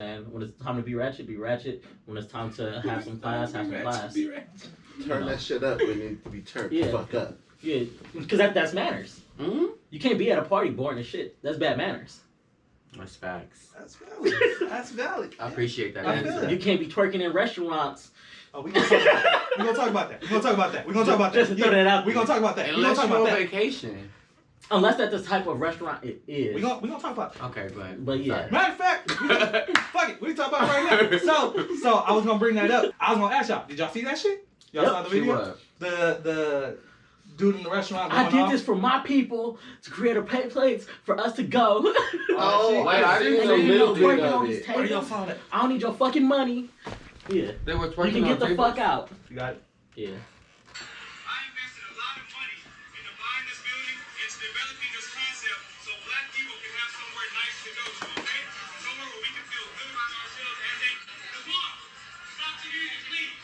And when it's time to be ratchet, be ratchet. When it's time to have some class, have some class. Turn that shit up when it needs to be turned the fuck up. Yeah, because that's manners. Mm-hmm. You can't be at a party boring as shit. That's bad manners. That's facts. That's valid. That's valid. I appreciate that. I feel answer. that. You can't be twerking in restaurants. Oh, we're gonna talk about that. We're gonna talk about that. We're gonna talk about that. Just throw that out. We're gonna talk about that. We're gonna Unless talk you're about on that. vacation. Unless that's the type of restaurant it is. We're gonna talk about that. Okay, But yeah. Matter of fact, fuck it. We talk about it right now. So I was gonna bring that up. I was gonna ask y'all. Did y'all see that shit? Y'all saw the video? The dude in the restaurant. I did this for my people to create a plates for us to go. Oh, wait, I didn't And see you know, little bit twerking of on it. these Where y'all tables. saw that? I don't need your fucking money. Yeah. They were You twerking can on get the tables. fuck out. You got it? Yeah. I invested a lot of money into buying this building, into developing this concept, so black people can have somewhere nice to go to, okay? Somewhere where we can feel good about ourselves as a, come on, stop the music, please.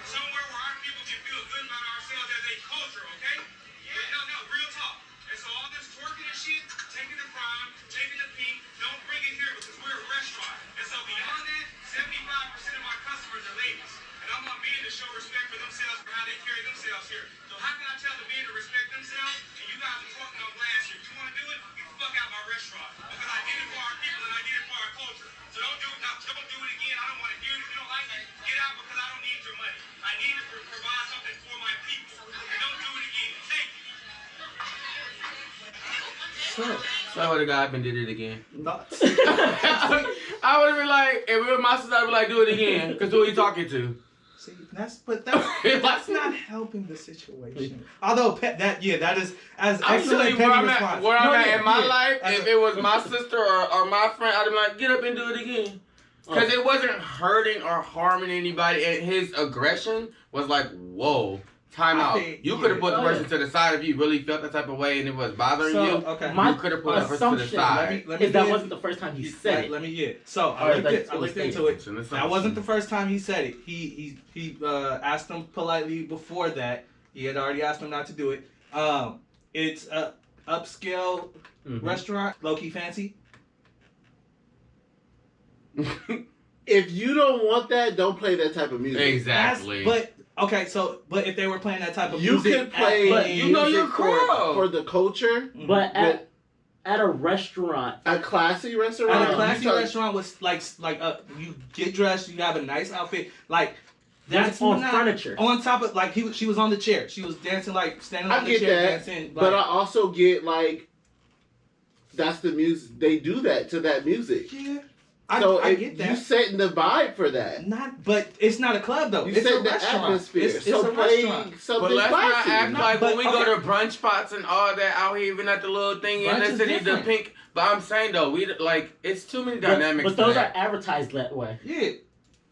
Somewhere where our people can feel good about ourselves as a culture, okay? Yeah. No, real talk. And so all this twerking and shit, taking the prime, taking the pink, don't bring it here because we're a restaurant. And so beyond that, 75% of my customers are ladies. And I want men to show respect for themselves for how they carry themselves here. So how can I tell the men to respect themselves and you guys are talking on glass here? If you want to do it, you can fuck out my restaurant. Because I did it for our people and I did it for our culture. So don't do it now. Don't do it again. I don't want to hear it. If you don't like it, get out because I don't need your money. I need to provide something for my people. And don't do it again. Thank you. So I would have got up and did it again. Thoughts? I would have been like, if it was my sister, I'd be like, do it again. Because who are you talking to? See, that's not helping the situation. Although that is as I'm excellent telling you petty response. where I'm at in my yeah. life. As If a- it was my sister or my friend, I'd be like, get up and do it again. Because it wasn't hurting or harming anybody. And his aggression was like, whoa, time out. You could have put the person to the side if you really felt that type of way and it was bothering you. Okay. My You could have put that person to the assumption side. Let me is that get- wasn't the first time he said it. Let me get it. So Or I like, looked it was into stated. it. It's an assumption. That wasn't the first time he said it. He asked him politely before that. He had already asked him not to do it. It's a upscale restaurant, low key fancy. If you don't want that, don't play that type of music. Exactly. But if they were playing that type of You music, can play but you know your music for the culture. But at a restaurant. A classy restaurant. At a classy restaurant with like you get dressed, you have a nice outfit, like that's on not, furniture. On top of like she was on the chair, she was dancing like standing on I the get chair, that, dancing. Like, but I also get like that's the music. They do that to that music. yeah, So I get that. You setting the vibe for that. But it's not a club though. You It's a set the restaurant. atmosphere. It's so a play restaurant. something But let's not classy. act like but- when we go to brunch spots and all that out here, even at the little thing in Brunch the is city, the different. pink. But I'm saying though, we like it's too many dynamics. But those to are that. advertised that way. Yeah.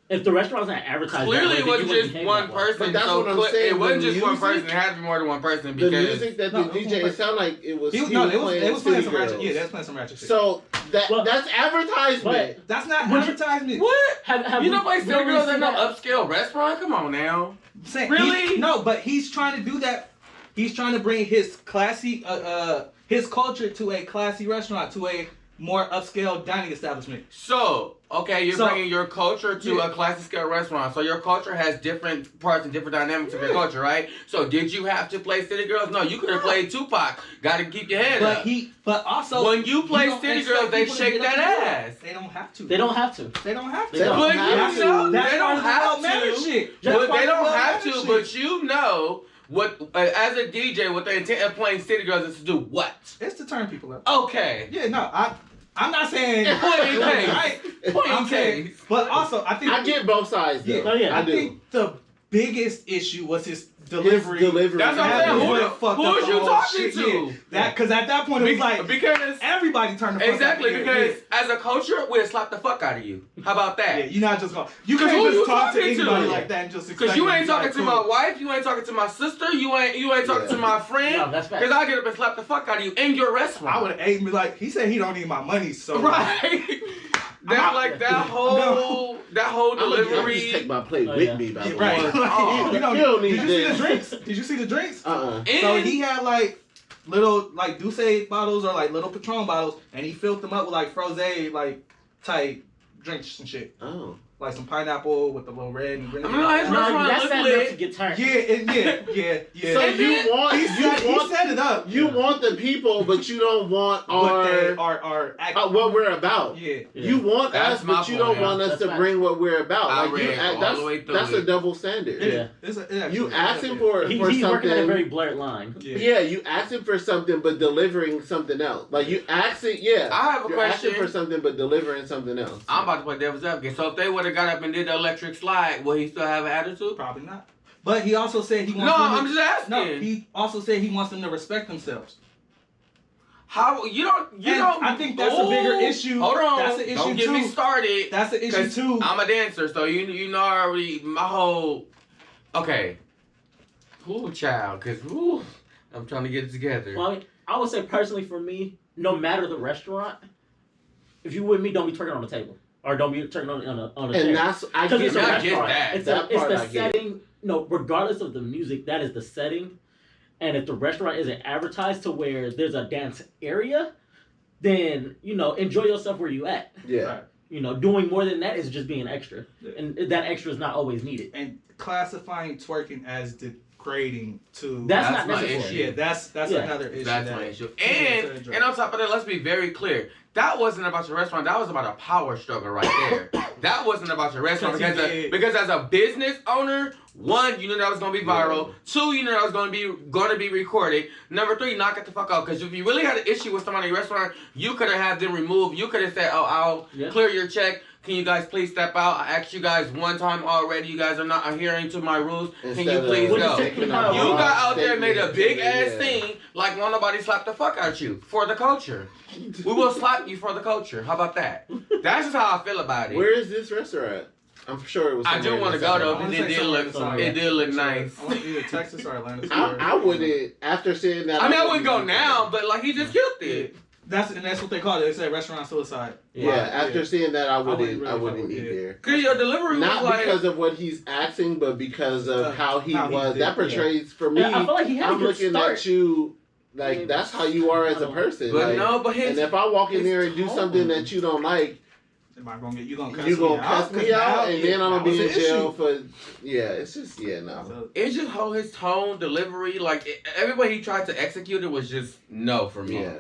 If the restaurant's not advertised Clearly, that it way, then wasn't you wouldn't just behave one that way. person. But that's so what I'm saying, it wasn't the just one music- person. It had to be more than one person The because music that the No, DJ, it sounded like it was. They was playing City some ratchet. Girls. Yeah, they was playing some ratchet shit. So that's advertisement. But that's not Would you- advertisement. what? have You know, like we City really Girls seen in no that? upscale restaurant. Come on now. Saying, Really? No, but he's trying to do that. He's trying to bring his classy, his culture to a classy restaurant, to a more upscale dining establishment. So, okay, you're So- bringing your culture to Yeah. a classic scale restaurant. So your culture has different parts and different dynamics of your Yeah. culture, right? So did you have to play City Girls? No, you could have played Tupac. Got to keep your head up. But also When you play don't City expect Girls, they people to shake get up that and do it. ass. They don't have to. They don't have to. They don't have to. They don't But have you to. know, That's they part don't of the have well mannered to. shit. That's But part they of the don't have well-mannered to. shit. But you know what? As a DJ, what the intent of playing City Girls is to do what? It's to turn people up. Okay. Yeah, no, I'm not saying Point in case. right. Point in I'm saying, case. but also I think I get both sides though. Yeah, Oh, yeah. I I do. think the biggest issue was his delivery. His delivery. That's what I'm That saying. was Who- what fucked who up was the you whole talking shit. to? Yeah. That because at that point it was like because everybody turned the fuck exactly up. because as a culture, we'll slap the fuck out of you. How about that? Yeah, you're not just going. You 'Cause can't who just you talk to talking to? anybody like that and just expect. Cause you them to ain't be talking like, to cool. my wife, you ain't talking to my sister, you ain't talking to my friend. No, that's facts. Cause I get up and slap the fuck out of you in your restaurant. I would have ate me like he said he don't need my money, so right. That's like that whole I'm gonna delivery. just take my plate Oh, with yeah. me. By Yeah, the right. way. Oh, you know, you don't did need you see this. the drinks? Did you see the drinks? And So he had like little like Douce bottles or like little Patron bottles, and he filled them up with like frosé like type drinks and shit. Oh. Like some pineapple with the little red and green. I mean, no, his No, restaurant that's look that lit. enough to get tired. Yeah. So And you then want He set it up. you want the people, but you don't want What they our are acting. what we're about. Yeah. You want That's us, my but you don't point, want us That's to facts. bring what we're about. I Like you, read all that's the way through that's it. a double standard. Yeah. You asking for He's something. working at a very blurred line. Yeah, you asking for something but delivering something else. Like you asking, yeah. I have a You're asking question. for something but delivering something else. I'm about to play devil's advocate. So if they would have got up and did the electric slide, will he still have an attitude? Probably not. But he also said he wants. No, them to, I'm just asking. No, he also said he wants them to respect themselves. How you don't? I think that's a bigger issue. Hold on, That's an issue don't get too. me started. That's the issue 'Cause too. I'm a dancer, so you know already my whole. Okay. Ooh, child, cause I'm trying to get it together. Well, I mean, I would say personally for me, no matter the restaurant, if you with me, don't be twerking on the table or don't be twerking on a chair. And that's I Because get it's a I that. get restaurant. that. It's, That it's part the I get. setting. No, regardless of the music, that is the setting. And if the restaurant isn't advertised to where there's a dance area, then enjoy yourself where you at. Yeah. Right. Doing more than that is just being extra, Yeah. and that extra is not always needed. And classifying twerking as degrading to. That's That's not my necessary. issue. Yeah, that's Yeah. another issue. That's that my issue. people need to And address. on top of that, let's be very clear. That wasn't about your restaurant. That was about a power struggle right there. That wasn't about your restaurant because as a business owner, one, you knew that was gonna be viral. Two, you knew that was gonna be recorded. Number three, knock it the fuck out. Because if you really had an issue with somebody in your restaurant, you could have had them removed. You could have said, "Oh, I'll clear your check. Can you guys please step out? I asked you guys one time already. You guys are not adhering to my rules. Can you please go?" You got out there and made a big ass scene like won't nobody slap the fuck out you for the culture. We will slap you for the culture. How about that? That's just how I feel about it. Where is this restaurant? I'm sure it was. I do somewhere want to in the go south. though I wanna because say somewhere in the south. it did look nice. I want either Texas or Atlanta. I wouldn't. After seeing that, I mean, I wouldn't go now, but like he just killed Yeah. it. That's what they call it. They say restaurant suicide. Yeah, after seeing that, I wouldn't wouldn't really eat fuck with there. Cause your delivery Not was like. because of what he's asking, but because of how he how he was. did, That portrays for me. And I feel like he had I'm a good looking start. at you like that's how you are as a person. But like, but his and if I walk in his there and do tone. something that you don't like, Am I gonna get you? Gonna cuss you me gonna out? cuss me out, and then I'm gonna be in jail issue. for. Yeah, it's just no. So, It's just how his tone, delivery, like every way he tried to execute it was just no for me. Yeah.